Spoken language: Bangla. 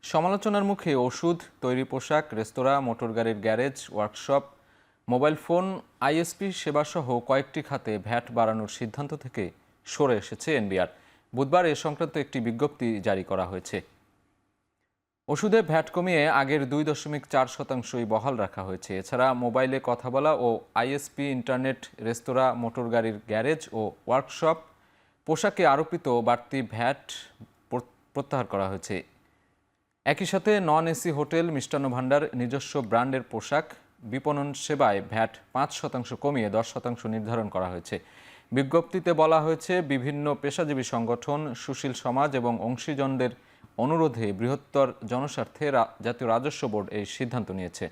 সমালোচনার মুখে ওষুধ, তৈরি পোশাক, রেস্তোরাঁ, মোটরগাড়ির garage, workshop, mobile phone, ISP সেবাসহ কয়েকটি খাতে ভ্যাট বাড়ানোর সিদ্ধান্ত থেকে সরে এসেছে এনবিআর। বুধবার এ সংক্রান্ত একটি বিজ্ঞপ্তি জারি করা হয়েছে। ওষুধে ভ্যাট কমিয়ে আগের 2.4%ই বহাল রাখা হয়েছে। এছাড়া মোবাইলে কথা বলা ও আইএসপি, ইন্টারনেট, রেস্তোরাঁ, মোটরগাড়ির গ্যারেজ ও ওয়ার্কশপ, পোশাকে আরোপিত বাড়তি ভ্যাট প্রত্যাহার করা হয়েছে। একই সাথে non AC hotel, Mishtanna Bhandar, নিজস্ব ব্র্যান্ডের পোশাক, বিপণন সেবায় ভ্যাট 5% কমিয়ে 10% নির্ধারণ করা হয়েছে। বিজ্ঞপ্তিতে বলা হয়েছে, বিভিন্ন পেশাজীবী সংগঠন, সুশীল সমাজ এবং অংশীজনদের অনুরোধে বৃহত্তর জনস্বার্থে জাতীয় রাজস্ব বোর্ড এই সিদ্ধান্ত নিয়েছে।